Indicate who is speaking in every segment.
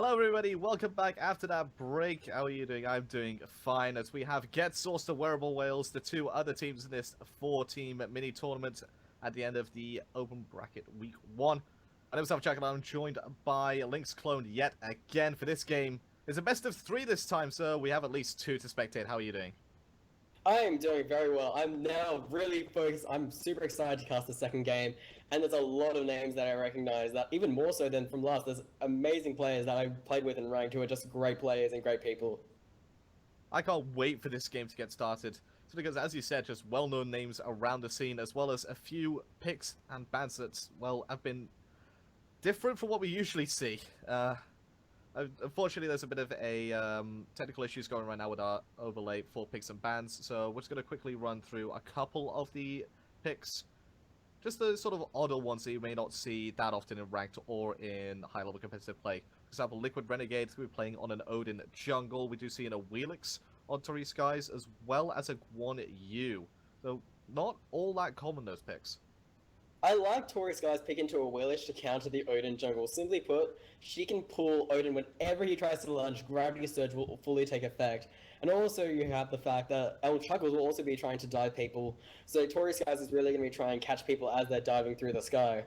Speaker 1: Hello everybody, welcome back after that break. How are you doing? I'm doing fine as we have Get Sourced to Wearable Wales, the two other teams in this 4-team mini tournament at the end of the open bracket week 1. My name is Jack and I'm joined by Link's Clone yet again for this game. It's a best of 3 this time, so we have at least 2 to spectate. How are you doing?
Speaker 2: I am doing very well. I'm now really focused. I'm super excited to cast the second game, and there's a lot of names that I recognize that even more so than from last. There's amazing players that I've played with in ranked who are just great players and great people.
Speaker 1: I can't wait for this game to get started. It's because, as you said, just well-known names around the scene, as well as a few picks and bans that, well, have been different from what we usually see. Unfortunately, there's a bit of a technical issues going right now with our overlay for picks and bans, so we're just going to quickly run through a couple of the picks. Just the sort of odder ones that you may not see that often in ranked or in high-level competitive play. For example, Liquid Renegade will be playing on an Odin jungle. We do see an Awelix on Tori Skies, as well as a Guan Yu. So, not all that common, those picks.
Speaker 2: I like Tori Sky's pick into a Willish to counter the Odin jungle. Simply put, she can pull Odin whenever he tries to lunge. Gravity Surge will fully take effect. And also you have the fact that El Chuckles will also be trying to dive people. So Tori Skies is really going to be trying to catch people as they're diving through the sky.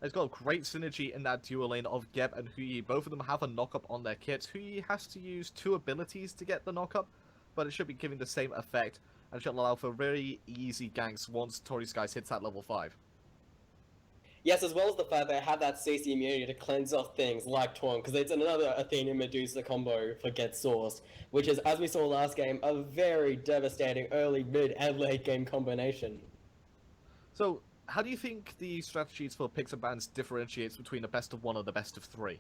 Speaker 1: It's got great synergy in that dual lane of Geb and Huyi. Both of them have a knock-up on their kits. Huyi has to use 2 abilities to get the knock-up, but it should be giving the same effect and should allow for very easy ganks once Tori Skies hits that level 5.
Speaker 2: Yes, as well as the fact that I have that CC immunity to cleanse off things like Taunt, because it's another Athena Medusa combo for Get Sourced, which is, as we saw last game, a very devastating early, mid, and late game combination.
Speaker 1: So, how do you think the strategies for picks and bans differentiates between a best of 1 and a best of 3?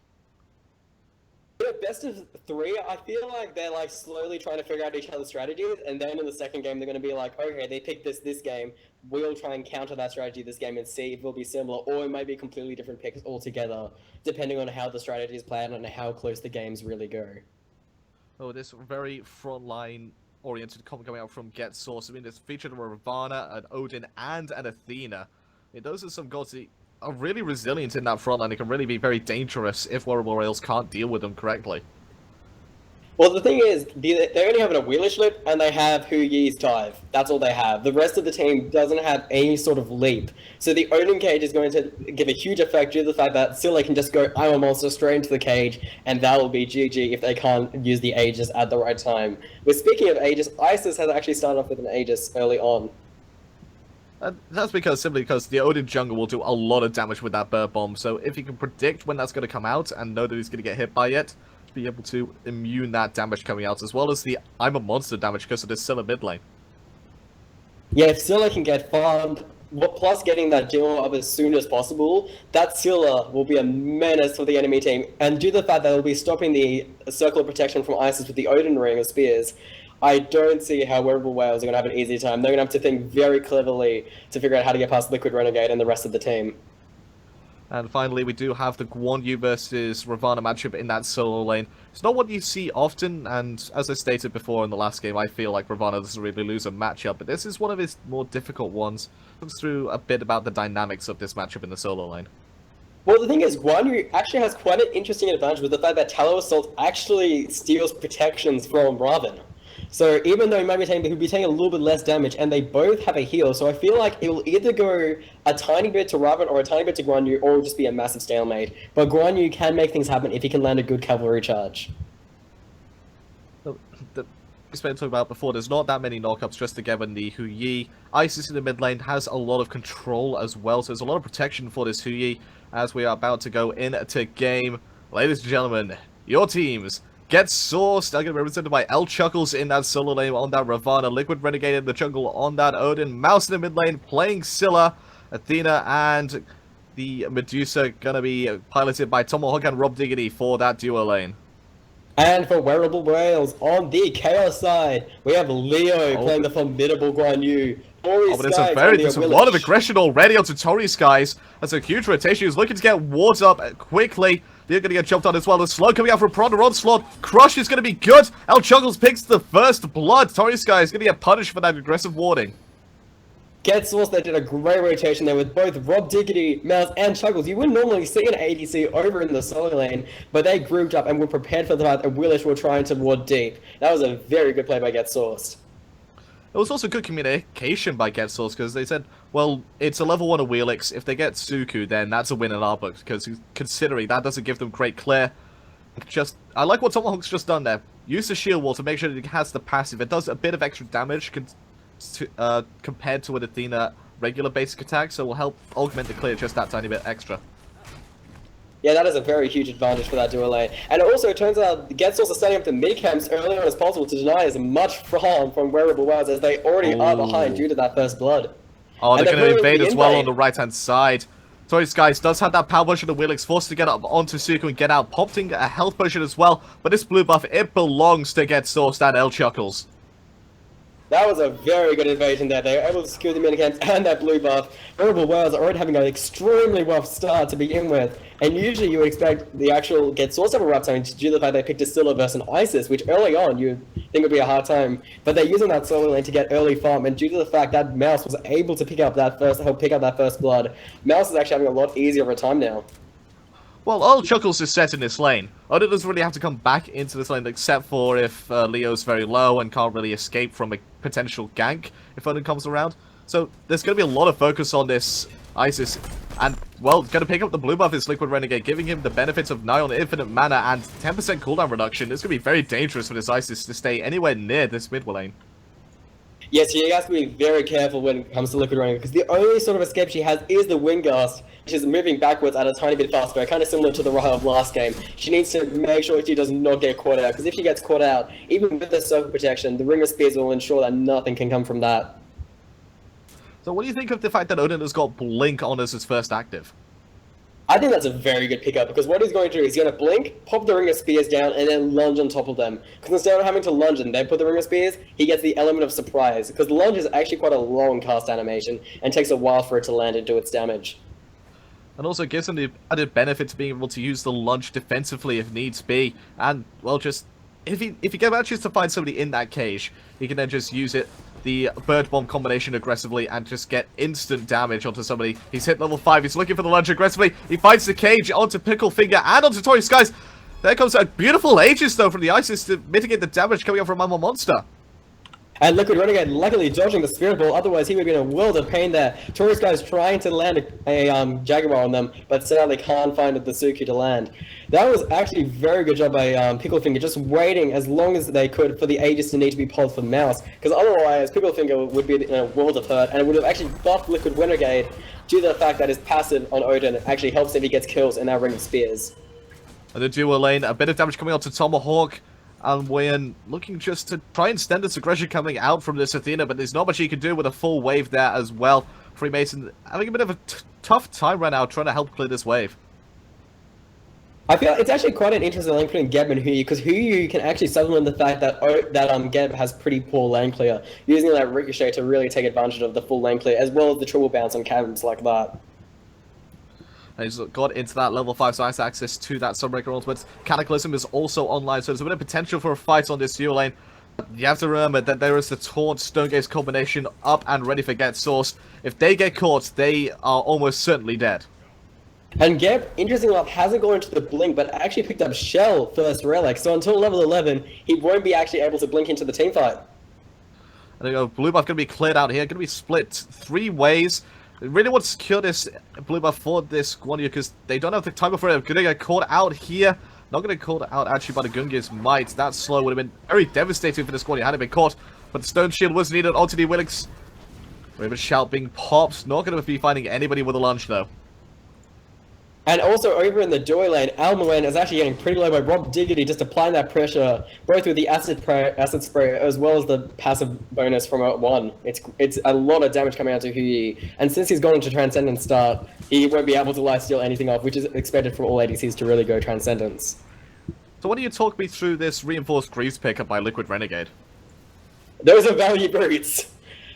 Speaker 2: Yeah, best of 3, I feel like they're like slowly trying to figure out each other's strategies, and then in the second game they're going to be like, okay, they picked this game, we'll try and counter that strategy this game and see if it'll be similar, or it might be completely different picks altogether, depending on how the strategy is played and how close the games really go.
Speaker 1: Oh, this very frontline oriented comment coming out from Get Sourced. I mean, it's featured a Ravana, an Odin, and an Athena. I mean, those are some gods that are really resilient in that frontline. It can really be very dangerous if Wearable Rails can't deal with them correctly.
Speaker 2: Well, the thing is, they only have a Wheelish Lip, and they have Hu Yi's Dive. That's all they have. The rest of the team doesn't have any sort of leap. So the Odin cage is going to give a huge effect due to the fact that Scylla can just go, I'm a monster, straight into the cage, and that will be GG if they can't use the Aegis at the right time. But speaking of Aegis, Isis has actually started off with an Aegis early on.
Speaker 1: That's simply because the Odin jungle will do a lot of damage with that bird bomb, so if you can predict when that's going to come out and know that he's going to get hit by it, be able to immune that damage coming out, as well as the I'm a monster damage because of this Scylla mid lane.
Speaker 2: Yeah, if Scylla can get farmed, plus getting that deal up as soon as possible, that Scylla will be a menace for the enemy team, and due to the fact that they'll be stopping the circle of protection from Isis with the Odin ring of spears, I don't see how Wearable Wales are going to have an easy time. They're going to have to think very cleverly to figure out how to get past Liquid Renegade and the rest of the team.
Speaker 1: And finally, we do have the Guan Yu versus Ravana matchup in that solo lane. It's not what you see often, and as I stated before in the last game, I feel like Ravana doesn't really lose a matchup, but this is one of his more difficult ones. Looks through a bit about the dynamics of this matchup in the solo lane.
Speaker 2: Well, the thing is, Guan Yu actually has quite an interesting advantage with the fact that Tallow Assault actually steals protections from Raven. So even though he'll be taking a little bit less damage, and they both have a heal, so I feel like it will either go a tiny bit to Raven or a tiny bit to Guan Yu, or it'll just be a massive stalemate. But Guan Yu can make things happen if he can land a good cavalry charge.
Speaker 1: As we talked about before, there's not that many knockups just together in the Hu Yi. Isis in the mid lane has a lot of control as well, so there's a lot of protection for this Hu Yi as we are about to go into game. Ladies and gentlemen, your teams Get Sourced are going to be represented by El Chuckles in that solo lane on that Ravana, Liquid Renegade in the jungle on that Odin, Mouse in the mid lane playing Scylla, Athena and the Medusa going to be piloted by Tomahawk and Rob Diggity for that duo lane.
Speaker 2: And for Wearable Wales, on the Chaos side, we have Leo playing the formidable Guan Yu.
Speaker 1: But there's a lot of aggression already onto Tori Skies. That's a huge rotation. He's looking to get wards up quickly. They're going to get jumped on as well. The slow coming out from Pronto Onslaught. Crush is going to be good. El Chuggles picks the first blood. Tori Skies is going to get punished for that aggressive warding.
Speaker 2: Get Sauce, they did a great rotation there with both Rob Diggity, Mouse, and Chuckles. You wouldn't normally see an ADC over in the solo lane, but they grouped up and were prepared for the fact that Willish were trying to ward deep. That was a very good play by Get Sauce.
Speaker 1: It was also good communication by Get Sauce, because they said, well, it's a level 1 of Wheelix. If they get Suku, then that's a win in our books, because considering that doesn't give them great clear. I like what Tomahawk's just done there. Use the shield wall to make sure that it has the passive. It does a bit of extra damage compared to an Athena regular basic attack, so it will help augment the clear just that tiny bit extra.
Speaker 2: Yeah, that is a very huge advantage for that duo lane. And it also turns out Get Sauce are setting up the mid camps early on as possible to deny as much farm from Wearable Worlds as they already are behind due to that first blood.
Speaker 1: Oh, they're going to invade as well on the right-hand side. Sorry, Skies does have that power potion of Wheelix, forced to get up onto Suku and get out, popping a health potion as well. But this blue buff, it belongs to Get Sauce and L Chuckles.
Speaker 2: That was a very good invasion there. They were able to secure the minicamps and that blue buff. Wearable Worlds are already having an extremely rough start to begin with. And usually you would expect the actual Get Sauce to have a rough time due to the fact they picked a Scylla versus an Isis, which early on you think would be a hard time. But they're using that solo lane to get early farm, and due to the fact that Mouse was able to help pick up that first blood, Mouse is actually having a lot easier of a time now.
Speaker 1: Well, all Chuckles is set in this lane. Oda doesn't really have to come back into this lane, except for if Leo's very low and can't really escape from a potential gank if Odin comes around. So there's going to be a lot of focus on this Isis. And, well, going to pick up the blue buff is Liquid Renegade, giving him the benefits of nigh on infinite mana and 10% cooldown reduction. It's going to be very dangerous for this Isis to stay anywhere near this mid lane.
Speaker 2: Yes, you have to be very careful when it comes to Liquid Renegade, because the only sort of escape she has is the Wingast, which is moving backwards at a tiny bit faster, kind of similar to the Ryle of last game. She needs to make sure she does not get caught out, because if she gets caught out, even with the circle protection, the Ring of Spears will ensure that nothing can come from that.
Speaker 1: So what do you think of the fact that Odin has got Blink on as his first active?
Speaker 2: I think that's a very good pickup, because what he's going to do is he's going to blink, pop the Ring of Spears down, and then lunge on top of them. Because instead of having to lunge and then put the Ring of Spears, he gets the element of surprise. Because lunge is actually quite a long cast animation, and takes a while for it to land and do its damage.
Speaker 1: And also gives him the added benefit to being able to use the lunge defensively if needs be. And, well, just if he manages to find somebody in that cage, he can then just use the Bird Bomb combination aggressively and just get instant damage onto somebody. He's hit level 5, he's looking for the lunge aggressively, he finds the cage onto Picklefinger and onto Tori Skies. There comes a beautiful Aegis though from the Isis to mitigate the damage coming up from Mama Monster.
Speaker 2: And Liquid Renegade luckily dodging the Spirit Ball, otherwise he would be in a world of pain there. Tori Skies trying to land a Jaguar on them, but sadly can't find the Suku to land. That was actually a very good job by Picklefinger, just waiting as long as they could for the Aegis to need to be pulled for Mouse, because otherwise Picklefinger would be in a world of hurt, and it would have actually buffed Liquid Renegade due to the fact that his passive on Odin actually helps if he gets kills in that Ring of Spears.
Speaker 1: And the duo lane, a bit of damage coming onto Tomahawk. And Wayan looking just to try and stand this aggression coming out from this Athena, but there's not much he can do with a full wave there as well. Freemason having a bit of a tough time right now trying to help clear this wave.
Speaker 2: I feel it's actually quite an interesting lane between Geb and Huyu, because Huyu can actually supplement the fact that Geb has pretty poor lane clear, using that Ricochet to really take advantage of the full lane clear, as well as the triple bounce on camps like that.
Speaker 1: And he's got into that level 5 size access to that Sunbreaker ultimate. Cataclysm is also online, so there's a bit of potential for a fight on this duo lane. You have to remember that there is the Taunt Stonegaze combination up and ready for Get Sourced. If they get caught, they are almost certainly dead.
Speaker 2: And Geb, interestingly enough, hasn't gone into the Blink, but actually picked up Shell first relic, so until level 11, he won't be actually able to blink into the teamfight.
Speaker 1: And there blue buff going to be cleared out here, going to be split 3 ways. They really want to secure this blue buff for this Guanyu because they don't have the time for it. Going to get caught out here. Not going to get caught out actually by the Gunga's might. That slow would have been very devastating for this Guanyu had it been caught. But the Stone Shield was needed onto the Willix. Raven Shout being popped. Not going to be finding anybody with a lunge though.
Speaker 2: And also over in the duo lane, Almoen is actually getting pretty low by Rob Diggity, just applying that pressure, both with the acid spray as well as the passive bonus from a 1. It's a lot of damage coming out to Huyi, and since he's gone into Transcendence start, he won't be able to lifesteal anything off, which is expected from all ADCs to really go Transcendence.
Speaker 1: So why don't you talk me through this reinforced Greaves pickup by Liquid Renegade?
Speaker 2: Those are value boots!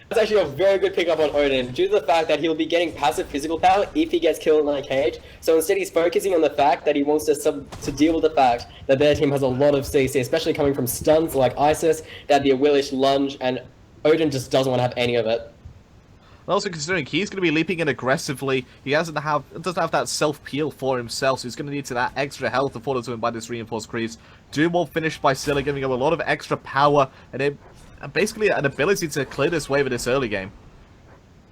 Speaker 2: That's actually a very good pickup on Odin, due to the fact that he'll be getting passive physical power if he gets killed in that cage. So instead he's focusing on the fact that he wants to deal with the fact that their team has a lot of CC, especially coming from stuns like Isis, that'd be a Willish lunge, and Odin just doesn't want to have any of it.
Speaker 1: Also considering he's going to be leaping in aggressively, he doesn't have that self-peel for himself, so he's going to need that extra health afforded to him by this reinforced crease. Doom Wall finished by Scylla, giving him a lot of extra power, and basically an ability to clear this wave in this early game.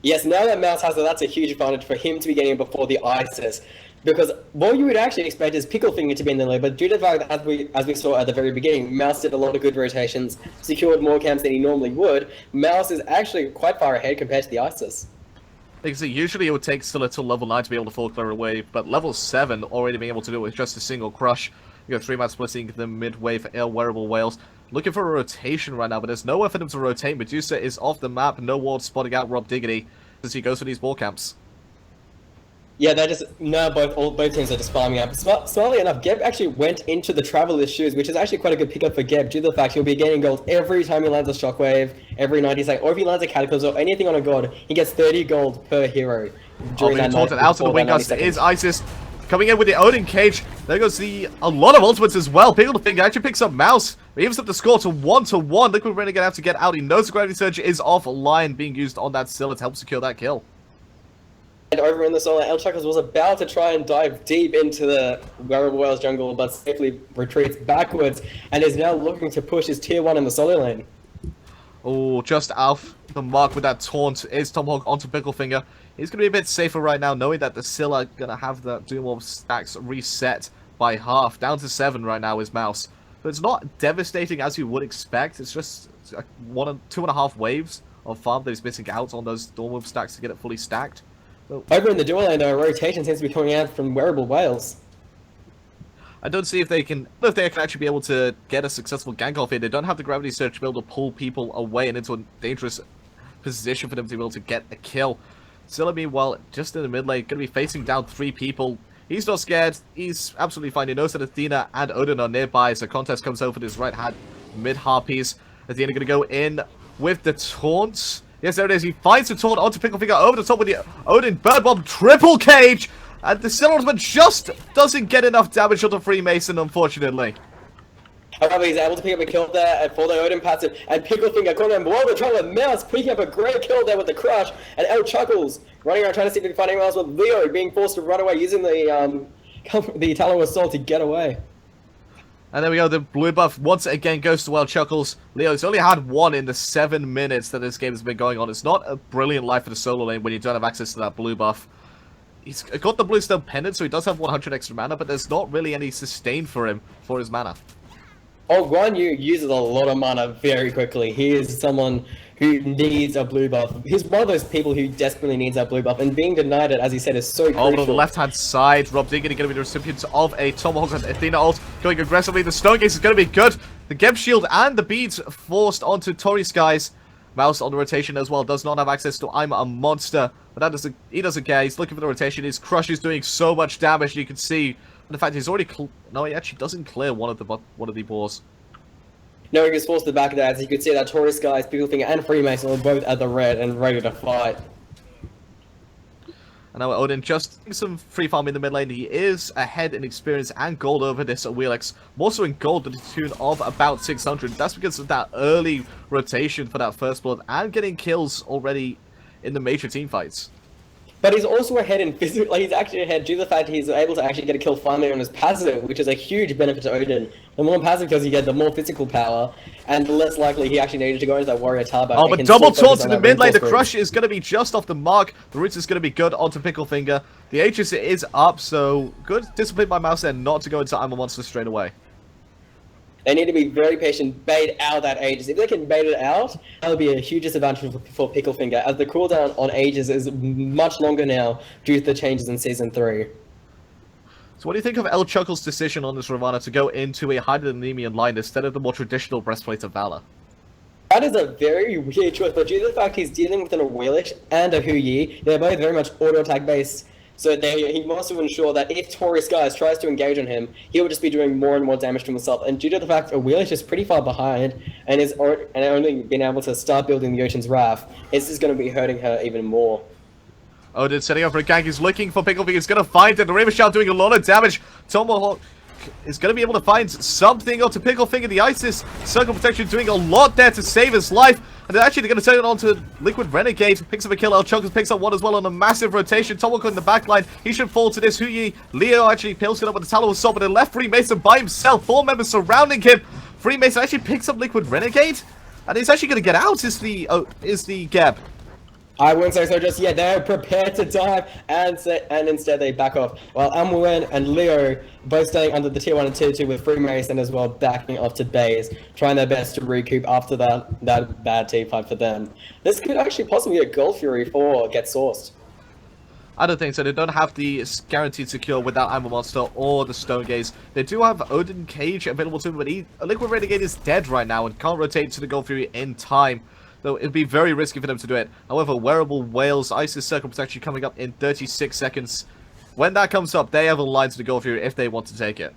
Speaker 2: Yes, now that Mouse has it, that's a huge advantage for him to be getting it before the ISIS. Because what you would actually expect is Picklefinger to be in the lead, but due to the fact that as we saw at the very beginning, Mouse did a lot of good rotations, secured more camps than he normally would. Mouse is actually quite far ahead compared to the ISIS.
Speaker 1: Because usually it would take Scylla till level 9 to be able to full clear a wave, but level 7 already being able to do it with just a single crush. You got 3-man splitting the mid-wave for Wearable Whales. Looking for a rotation right now, but there's nowhere for them to rotate. Medusa is off the map, no ward spotting out Rob Diggity as he goes for these ball camps.
Speaker 2: Yeah, they're just both teams are just farming up. Smartly enough, Geb actually went into the Traveler's Shoes, which is actually quite a good pickup for Geb due to the fact he'll be gaining gold every time he lands a Shockwave, every 90 seconds, or if he lands a Cataclysm or anything on a god, he gets 30 gold per hero. During that
Speaker 1: taunted out of the wing gust is Isis. Coming in with the Odin Cage. There goes a lot of ultimates as well. Picklefinger actually picks up Mouse. He evens up the score to 1-1. Liquid Renegade have to get out. He knows the Gravity Surge is offline, being used on that Scylla to help secure that kill.
Speaker 2: And over in the solo, El Chuckles was about to try and dive deep into the Wearable Whales jungle, but safely retreats backwards and is now looking to push his tier 1 in the solo lane.
Speaker 1: Oh, just off the mark with that taunt is Tomahawk onto Picklefinger. He's going to be a bit safer right now, knowing that the Scylla going to have the Doom Orb stacks reset by half. Down to 7 right now is Mouse. So it's not devastating as you would expect. It's just 2.5 waves of farm that he's missing out on those Doom Orb stacks to get it fully stacked. So,
Speaker 2: over in the dual lane, though, rotation seems to be coming out from Wearable Whales.
Speaker 1: I don't see if they can actually be able to get a successful gank off here. They don't have the Gravity Surge to be able to pull people away and into a dangerous position for them to be able to get a kill. Scylla, meanwhile, just in the mid lane, going to be facing down 3 people. He's not scared. He's absolutely fine. He knows that Athena and Odin are nearby, so Contest comes over to his right hand mid-harpies. Athena going to go in with the taunts. Yes, there it is. He finds the taunt onto Picklefinger over the top with the Odin Bird Bomb triple cage. And the Scylla ultimate just doesn't get enough damage onto Freemason, unfortunately.
Speaker 2: However, he's able to pick up a kill there for the Odin passive, and Picklefinger caught him while they're trying to Mouse picking up a great kill there with the crush, and El Chuckles running around trying to see if he can find anyone else, with Leo being forced to run away using the Italo Assault to get away.
Speaker 1: And there we go, the blue buff once again goes to El Chuckles. Leo's only had 1 in the 7 minutes that this game has been going on. It's not a brilliant life for the solo lane when you don't have access to that blue buff. He's got the Bluestone Pendant, so he does have 100 extra mana, but there's not really any sustain for him for his mana.
Speaker 2: Oh, Guan Yu uses a lot of mana very quickly. He is someone who needs a blue buff. He's one of those people who desperately needs that blue buff, and being denied it, as he said, is so crucial.
Speaker 1: Over on the left-hand side, Rob Diggity going to be the recipient of a Tomahawk and Athena ult, going aggressively. The Stone Gaze is going to be good. The Geb Shield and the beads forced onto Tori Skies. Mouse on the rotation as well, does not have access to I'm a Monster, but he doesn't care. He's looking for the rotation. His crush is doing so much damage. You can see, in fact, he's already no, he actually doesn't clear one of the boars.
Speaker 2: No, he gets forced to the back of that, as you could see that Taurus Skies, Picklefinger, and Freemason are both at the red and ready to fight.
Speaker 1: And now Odin just doing some free farm in the mid lane. He is ahead in experience and gold over this Wheelex. More so in gold to the tune of about 600. That's because of that early rotation for that first blood and getting kills already in the major team fights.
Speaker 2: But he's also ahead in physical, he's actually ahead due to the fact he's able to actually get a kill finally on his passive, which is a huge benefit to Odin. The more passive kills you get, the more physical power, and the less likely he actually needed to go into that warrior tower.
Speaker 1: Oh, but double taunts in the mid lane. The crush is going to be just off the mark. The roots is going to be good onto Picklefinger. The Aegis is up, so good discipline by Mouse there not to go into I'm a Monster straight away.
Speaker 2: They need to be very patient, bait out that Aegis. If they can bait it out, that would be a huge disadvantage for Picklefinger, as the cooldown on Aegis is much longer now due to the changes in Season 3.
Speaker 1: So what do you think of El Chuckle's decision on this Ravana to go into a Hidden Anemian line instead of the more traditional Breastplate of Valor?
Speaker 2: That is a very weird choice, but due to the fact he's dealing with an Wheelish and a Hu Yi, they're both very much auto-attack based. So he wants to ensure that if Taurus Skies tries to engage on him, he will just be doing more and more damage to himself. And due to the fact that Wheelish is pretty far behind and only been able to start building the Ocean's Wrath, it's just going to be hurting her even more.
Speaker 1: Odin setting up for a gank. He's looking for Picklefinger. He's going to find it. The Raven Shout doing a lot of damage. Tomahawk is going to be able to find something onto Picklefinger. The Isis Circle Protection doing a lot there to save his life. And they're actually going to turn it on to Liquid Renegade. Picks up a kill. El Chuckles picks up one as well on a massive rotation. Tomahawk in the backline. He should fall to this. Huyi. Leo actually pills it up with the Talon Assault, but it left Freemason by himself. 4 members surrounding him. Freemason actually picks up Liquid Renegade. And he's actually going to get out is the Geb.
Speaker 2: I wouldn't say so just yet. They're prepared to dive, and instead they back off. While Amwen and Leo both staying under the tier 1 and tier 2 with Freemason as well backing off to base, trying their best to recoup after that bad team fight for them. This could actually possibly be a Gold Fury for Get Sourced.
Speaker 1: I don't think so. They don't have the guaranteed secure without Amber Monster or the Stone Gaze. They do have Odin Cage available to him, but Liquid Renegade is dead right now and can't rotate to the Gold Fury in time. So it'd be very risky for them to do it. However, Wearable Whales, Isis Circle Protection coming up in 36 seconds. When that comes up, they have a line to the Gold Fury if they want to take it.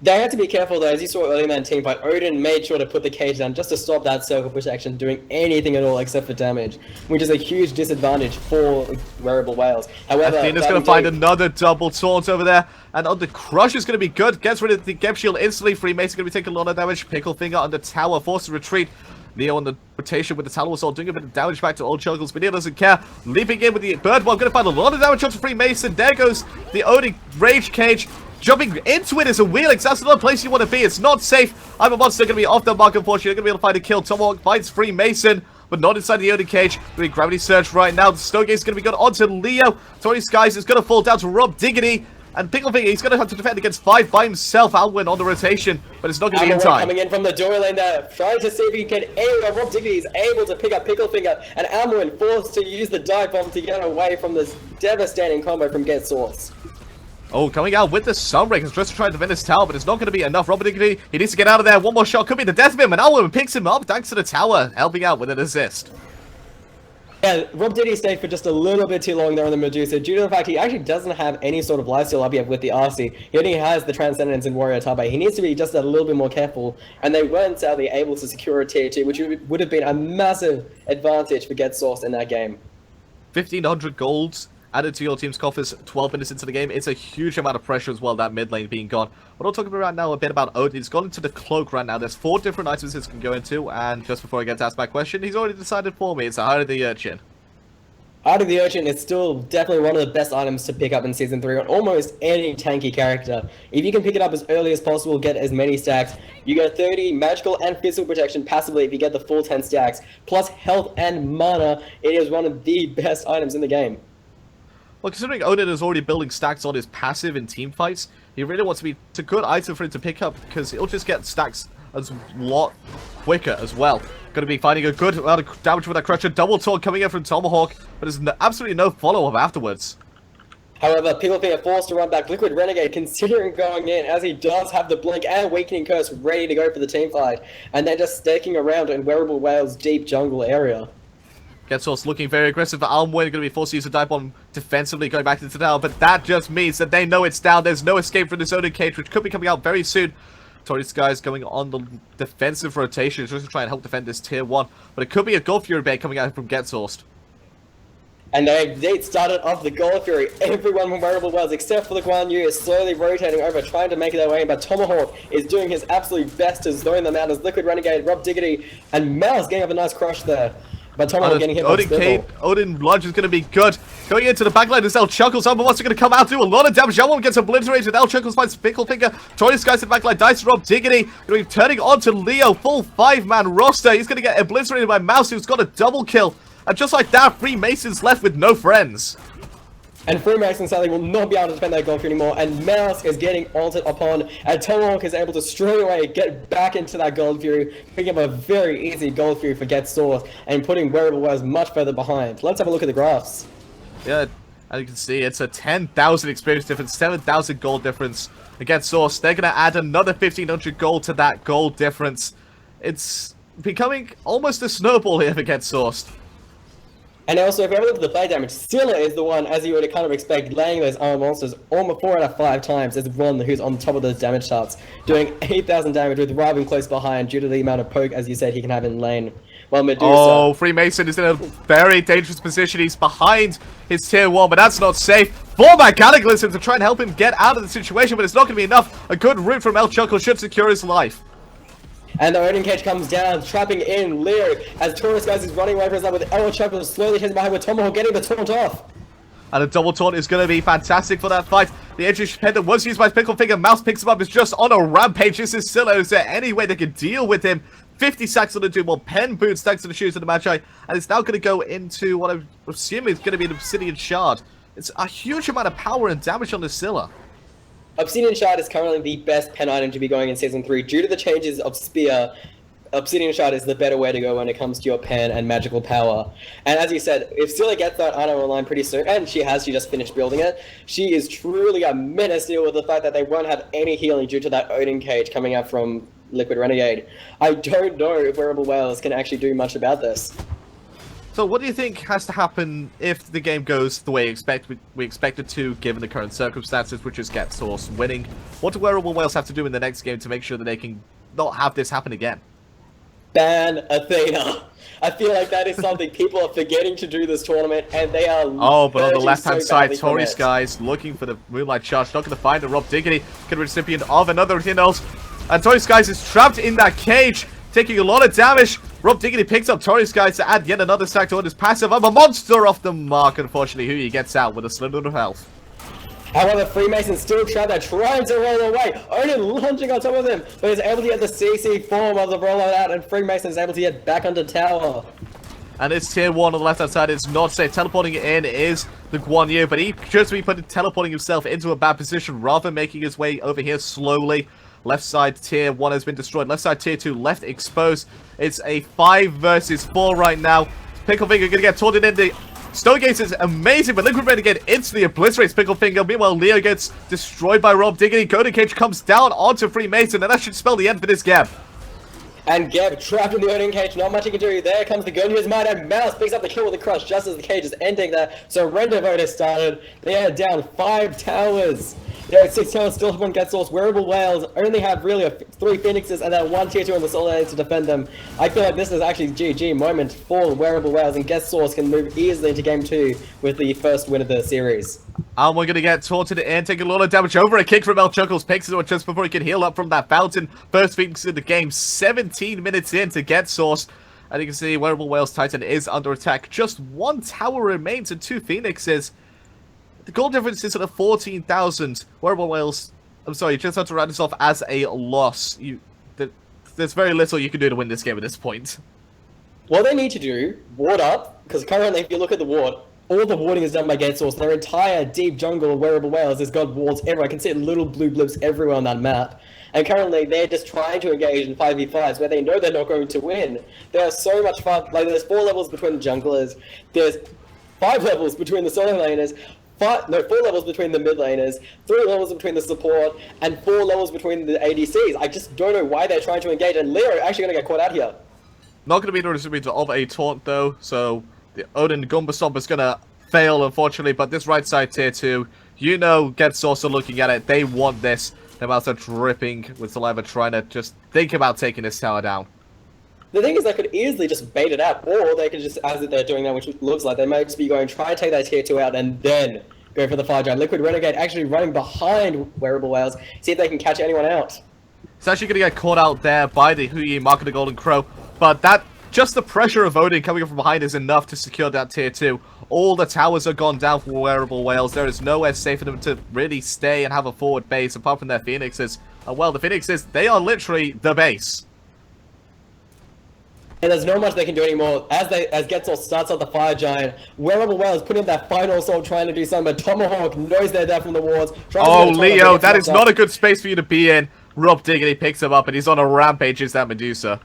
Speaker 2: They had to be careful though, as you saw earlier in that team fight, Odin made sure to put the cage down just to stop that circle protection doing anything at all except for damage, which is a huge disadvantage for Wearable Whales. However,
Speaker 1: Athena's going to find another double taunt over there, and under Crush is going to be good. Gets rid of the Geb Shield instantly. Freemason going to be taking a lot of damage. Pickle Finger under Tower, forced to retreat. Leo on the rotation with the Talon Assault, doing a bit of damage back to Old Chuggles, but Leo doesn't care. Leaping in with the Bird Bomb, going to find a lot of damage onto Freemason. There goes the Odin Rage Cage. Jumping into it is a Wheelix. That's another place you want to be. It's not safe. I'm a monster going to be off the mark, unfortunately. They're going to be able to find a kill. Tomahawk finds Freemason, but not inside the Odin Cage. Doing Gravity Surge right now. The Stone is going to be good onto Leo. Tony Skies is going to fall down to Rob Diggity. And Picklefinger, he's going to have to defend against 5 by himself. Alwyn on the rotation, but it's not going to be in time.
Speaker 2: Coming in from the door lane there, trying to see if he can aim. Rob Diggity is able to pick up Picklefinger, and Alwyn forced to use the dive bomb to get away from this devastating combo from Get Source.
Speaker 1: Oh, coming out with the Sunbreakers just to try to defend his tower, but it's not going to be enough. Robert Diggity, he needs to get out of there. One more shot could be the death of him, and Alwyn picks him up thanks to the tower, helping out with an assist.
Speaker 2: Yeah, Rob Diggity stayed for just a little bit too long there on the Medusa, due to the fact he actually doesn't have any sort of lifesteal up yet with the RC. He only has the Transcendence and Warrior Tabe. He needs to be just a little bit more careful, and they weren't sadly able to secure a tier 2, which would have been a massive advantage for Get Sourced in that game.
Speaker 1: 1,500 golds added to your team's coffers 12 minutes into the game. It's a huge amount of pressure as well, that mid lane being gone. What I'll talk about right now a bit about Odin. He's gone into the cloak right now. There's 4 different items this can go into, and just before I get to ask my question, he's already decided for me. It's a Heart of the Urchin.
Speaker 2: Heart of the Urchin is still definitely one of the best items to pick up in Season 3 on almost any tanky character. If you can pick it up as early as possible, get as many stacks, you get 30 magical and physical protection passively if you get the full 10 stacks, plus health and mana. It is one of the best items in the game.
Speaker 1: Well, considering Odin is already building stacks on his passive in team fights, he really wants to be... It's a good item for him to pick up because he'll just get stacks a lot quicker as well. Going to be finding a good amount of damage with that Crusher. Double taunt coming in from Tomahawk, but there's absolutely no follow-up afterwards.
Speaker 2: However, Picklefinger forced to run back. Liquid Renegade considering going in, as he does have the Blink and Awakening Curse ready to go for the team fight, and they're just staking around in Wearable Whale's deep jungle area.
Speaker 1: Get Source looking very aggressive. Almwyn going to be forced to use a dive bomb defensively going back into the tower, but that just means that they know it's down. There's no escape from this Odin Cage, which could be coming out very soon. Tony Sky's going on the defensive rotation just to try and help defend this tier 1, but it could be a Gold Fury bait coming out from Get Sourced.
Speaker 2: And they started off the Gold Fury. Everyone from Wearable Wells, except for the Guan Yu, is slowly rotating over, trying to make their way in, but Tomahawk is doing his absolute best to zone them out as Liquid Renegade, Rob Diggity, and Mouse getting up a nice crush there. But Tomahawk getting hit by Spittle.
Speaker 1: Odin Lunge is going to be good. Going into the backline is El Chuckles. What's going to come out, do a lot of damage. One gets obliterated. El Chuckles finds Picklefinger. Tony Skies in the backline. Dice Rob Diggity. Going to be turning on to Leo. Full 5-man roster. He's going to get obliterated by Mouse, who's got a double kill. And just like that, Freemason's left with no friends.
Speaker 2: And Freemason sadly will not be able to defend that Gold Fury anymore, and Mouse is getting altered upon, and Tomahawk is able to straight away get back into that Gold Fury, picking up a very easy Gold Fury for Get Source, and putting Wearable Wells much further behind. Let's have a look at the graphs.
Speaker 1: Yeah, as you can see, it's a 10,000 experience difference, 7,000 gold difference against Source. They're going to add another 1,500 gold to that gold difference. It's becoming almost a snowball here for Get Sourced.
Speaker 2: And also, if you ever look at the play damage, Scylla is the one, as you would kind of expect, laying those armor monsters almost 4 out of 5 times as one who's on top of those damage charts, doing 8,000 damage with Robin close behind due to the amount of poke, as you said, he can have in lane. While Medusa...
Speaker 1: Oh, Freemason is in a very dangerous position. He's behind his tier 1, but that's not safe. 4-man Cataclysm to try and help him get out of the situation, but it's not going to be enough. A good route from El Chuckle should secure his life.
Speaker 2: And the Odin Cage comes down, trapping in Leo as Taurus guys is running away from his line with El Choco slowly chasing behind with Tomahawk getting the taunt off.
Speaker 1: And a double taunt is going to be fantastic for that fight. The entry pendant was used by Pickle Finger. Mouse picks him up, is just on a rampage. This is Scylla. Is there any way they can deal with him? 50 stacks on the Doom, or Pen boots stacks on the shoes of the Magi. And it's now going to go into what I assume is going to be an Obsidian Shard. It's a huge amount of power and damage on the Scylla.
Speaker 2: Obsidian Shard is currently the best pen item to be going in Season 3. Due to the changes of Spear, Obsidian Shard is the better way to go when it comes to your pen and magical power. And as you said, if Scylla gets that item online pretty soon, and she just finished building it, she is truly a menace to deal with the fact that they won't have any healing due to that Odin Cage coming out from Liquid Renegade. I don't know if Wearable Whales can actually do much about this.
Speaker 1: So what do you think has to happen if the game goes the way we expect it to, given the current circumstances, which is Get Source winning? What do Wearable Whales have to do in the next game to make sure that they can not have this happen again?
Speaker 2: Ban Athena. I feel like that is something people are forgetting to do this tournament, and they are.
Speaker 1: Oh, but on the left-hand
Speaker 2: so
Speaker 1: side, Tori's guys looking for the Moonlight Charge, not going to find a Rob Diggity, can be recipient of another Hinos. And Tori's guys is trapped in that cage, taking a lot of damage. Rob Diggity picks up Tori's guys to add yet another stack to his passive. I'm a monster off the mark, unfortunately. Huyi gets out with a slim bit of health.
Speaker 2: However, Freemason's still trapped there, trying to roll away. Odin lunging on top of him, but he's able to get the CC form of the rollout out, and Freemason is able to get back under tower.
Speaker 1: And it's tier 1 on the left-hand side. It's not safe. Teleporting in is the Guan Yu, but he just be teleporting himself into a bad position rather than making his way over here slowly. Left side tier 1 has been destroyed. Left side tier 2 left exposed. It's a 5 versus 4 right now. Picklefinger going to get taunted in. The Stonegates is amazing, but Liquid Renegade instantly obliterates Picklefinger. Meanwhile, Leo gets destroyed by Rob Diggity. Golden Cage comes down onto Freemason, and that should spell the end for this Geb.
Speaker 2: And Geb trapped in the Odin Cage, not much he can do. There comes the gun to his mind, and Mouse picks up the kill with the crush just as the cage is ending there. So Render Vote has started. They are down 5 towers. There are 6 towers still one Get Source. Wearable Whales only have really 3 Phoenixes and then 1 tier 2 in the Solar to defend them. I feel like this is actually GG moment for Wearable Whales, and Get Source can move easily into game 2 with the first win of the series.
Speaker 1: And we're going to get taunted and take a lot of damage over a kick from El Chuckles. Picks it just before he can heal up from that fountain. First Phoenix in the game, 17 minutes in to Get Source. And you can see Wearable Whales Titan is under attack. Just 1 tower remains and 2 Phoenixes. The goal difference is at a 14,000. Wearable Whales, I'm sorry, you just have to write this off as a loss. There's very little you can do to win this game at this point.
Speaker 2: What they need to do, ward up, because currently if you look at the ward, all the warding is done by Get Source. Their entire deep jungle of Wearable Whales has got wards everywhere. I can see little blue blips everywhere on that map. And currently they're just trying to engage in 5v5s where they know they're not going to win. There's so much fun. Like, there's 4 levels between the junglers. There's 5 levels between the solo laners. 4 levels between the mid laners, 3 levels between the support, and 4 levels between the ADCs. I just don't know why they're trying to engage, and Leo actually going to get caught out here.
Speaker 1: Not going to be the recipient of a taunt, though, so the Odin Gumba Stomp is going to fail, unfortunately, but this right side tier 2, you know, Get Source are looking at it. They want this. Their mouths are dripping with saliva, trying to just think about taking this tower down.
Speaker 2: The thing is, they could easily just bait it out, or they could just, as they're doing that, which looks like they might just be going, try and take that tier 2 out, and then go for the 5 giant. Liquid Renegade actually running behind Wearable Whales, see if they can catch anyone out.
Speaker 1: It's actually going to get caught out there by the Huyi, Mark of the Golden Crow, but that, just the pressure of Odin coming from behind is enough to secure that tier 2. All the towers are gone down for Wearable Whales. There is nowhere safe for them to really stay and have a forward base, apart from their Phoenixes. Well, the Phoenixes, they are literally the base.
Speaker 2: And there's not much they can do anymore. As Get Source starts on the Fire Giant, Wearable Whales put in that final assault trying to do something, but Tomahawk knows they're there from the wards.
Speaker 1: Oh, Leo, that is not a good space for you to be in. Rob Diggity picks him up, and he's on a rampage, is that Medusa.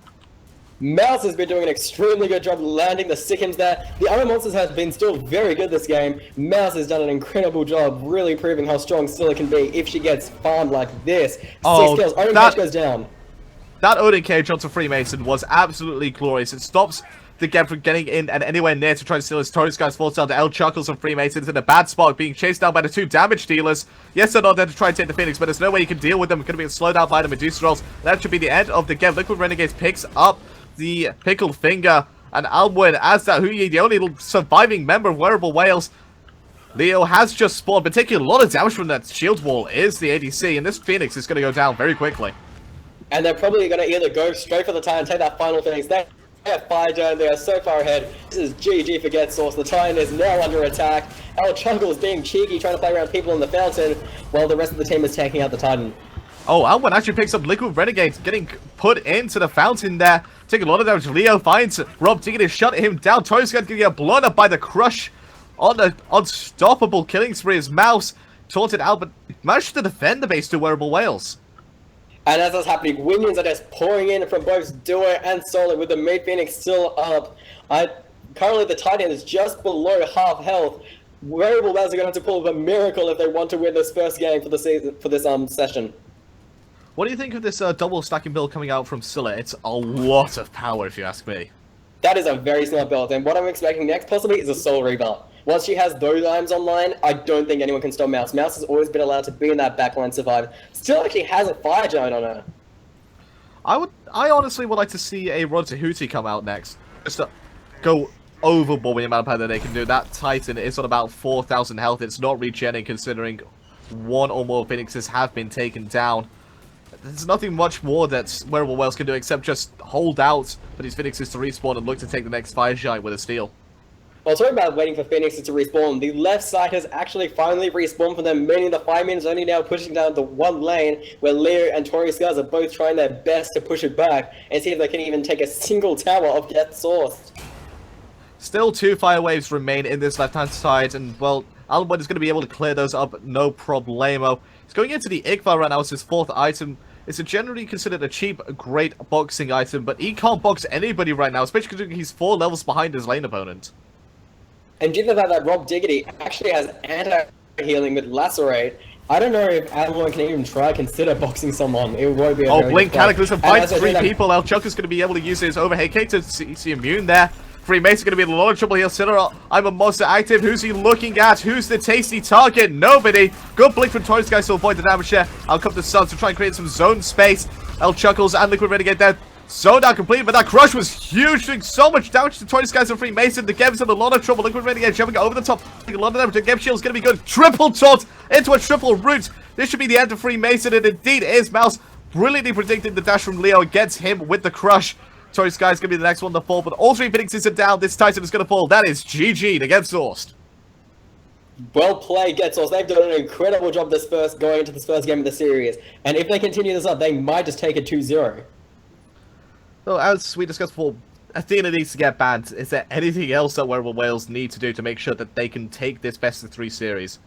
Speaker 2: Mouse has been doing an extremely good job landing the Sickins there. The other monsters have been still very good this game. Mouse has done an incredible job, really proving how strong Scylla can be if she gets farmed like this. 6 kills, Odin Cage goes down.
Speaker 1: That Odin Cage onto Freemason was absolutely glorious. It stops the Geb from getting in and anywhere near to try to steal his Taurus guys. Falls down to El Chuckles and Freemasons in a bad spot, being chased down by the 2 damage dealers. Yes, they're not there to try and take the Phoenix, but there's no way you can deal with them. It's going to be slowed down by the Medusa rolls. That should be the end of the Geb. Liquid Renegades picks up the Pickled Finger, and Alwyn, as that Huyi, the only surviving member of Wearable Whales. Leo has just spawned, but taking a lot of damage from that shield wall is the ADC, and this Phoenix is going to go down very quickly.
Speaker 2: and they're probably going to either go straight for the Titan, take that final Phoenix. They have Fire Giant, they are so far ahead. This is GG for Get Source. The Titan is now under attack. El Chungle is being cheeky, trying to play around people in the fountain, while the rest of the team is taking out the Titan.
Speaker 1: Oh, Alban actually picks up Liquid Renegade, getting put into the fountain there. Taking a lot of damage. Leo finds Rob Diggity, shut him down. Toy's going to get blown up by the crush on the unstoppable killing spree. His mouse taunted out, but managed to defend the base to Wearable Whales.
Speaker 2: And as that's happening, Winions are just pouring in from both Duo and Solo, with the Mid Phoenix still up. Currently, the Titan is just below half health. Wearable Whales are going to have to pull a miracle if they want to win this first game for the season, for this session.
Speaker 1: What do you think of this double stacking build coming out from Scylla? It's a lot of power, if you ask me.
Speaker 2: That is a very smart build, and what I'm expecting next possibly is a Soul Reaver. Once she has those items online, I don't think anyone can stop Mouse. Mouse has always been allowed to be in that backline survive. Still actually has a Fire Giant on her.
Speaker 1: I honestly would like to see a Rod Tahuti come out next. Just to go overboard with the amount of power that they can do. That Titan is on about 4,000 health. It's not regenning considering one or more Phoenixes have been taken down. There's nothing much more that Wearable Whales can do except just hold out for these Phoenixes to respawn and look to take the next Fire Giant with a steal.
Speaker 2: Well, talking about waiting for Phoenixes to respawn, the left side has actually finally respawned for them, meaning the 5 minutes only now pushing down the one lane where Leo and Tori Scars are both trying their best to push it back and see if they can even take a single tower of Death Source.
Speaker 1: Still 2 fire waves remain in this left-hand side, and, well, Alban is going to be able to clear those up, no problemo. He's going into the Igvar right now as his 4th item. It's generally considered a cheap, great boxing item, but he can't box anybody right now, especially considering he's 4 levels behind his lane opponent.
Speaker 2: And due to the fact that Rob Diggity actually has anti-healing with Lacerate, I don't know if Alban can even consider boxing someone. It won't be a very
Speaker 1: Blink
Speaker 2: good fight.
Speaker 1: Cataclysm finds 3 people. El Chucker's going to be able to use his overhead kick to see immune there. Freemason going to be in a lot of trouble here. Sinner, I'm a monster active. Who's he looking at? Who's the tasty target? Nobody. Good blink from Torrance guys to avoid the damage there. I'll come to Sun to try and create some zone space. El Chuckles and Liquid Renegade there. Zone down complete, but that crush was huge, doing so much damage to Torrance guys and Freemason. The Gev's in a lot of trouble. Liquid Renegade jumping over the top. A lot of damage. The Gev shield's going to be good. Triple taunt into a triple root. This should be the end of Freemason, and indeed is. Mouse brilliantly predicting the dash from Leo and gets him with the crush. Toy Sky's going to be the next one to fall, but all 3 Phoenixes are down. This Titan is going to fall. That is GG to Get Sourced.
Speaker 2: Well played, Get Sourced. They've done an incredible job going into this first game of the series. And if they continue this up, they might just take it 2-0.
Speaker 1: So, as we discussed before, Athena needs to get banned. Is there anything else that Wearable Whales need to do to make sure that they can take this best-of-3 series?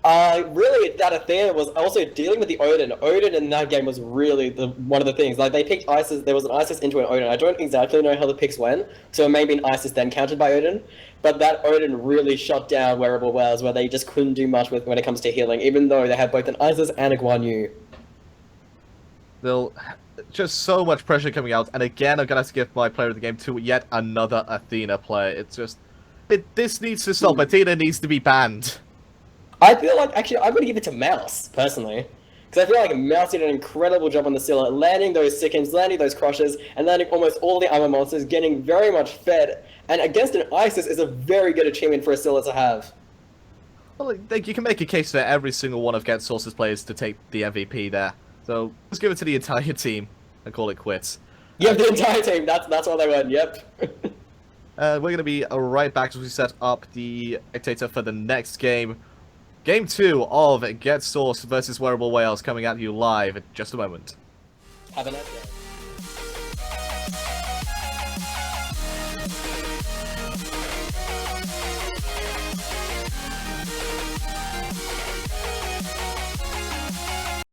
Speaker 2: Really, that Athena was also dealing with the Odin. Odin in that game was really one of the things. Like, they picked Isis, there was an Isis into an Odin. I don't exactly know how the picks went, so it may be an Isis then countered by Odin. But that Odin really shut down Wearable Whales, where they just couldn't do much with when it comes to healing, even though they had both an Isis and a Guan Yu.
Speaker 1: Just so much pressure coming out, and again, I'm going to have to give my player of the game to yet another Athena player. It's just... this needs to stop. Athena needs to be banned.
Speaker 2: I feel like, actually, I'm going to give it to Mouse, personally. Because I feel like Mouse did an incredible job on the Scylla, landing those Sickens, landing those Crushes, and landing almost all the armor monsters, getting very much fed. And against an Isis is a very good achievement for a Scylla to have.
Speaker 1: Well, you can make a case for every single one of Get Source's players to take the MVP there. So, let's give it to the entire team and call it quits.
Speaker 2: Yep, the entire team. That's what they went, yep.
Speaker 1: We're going to be right back as we set up the Spectator for the next game. Game 2 of Get Source versus Wearable Whales coming at you live in just a moment.
Speaker 2: Have a nice day.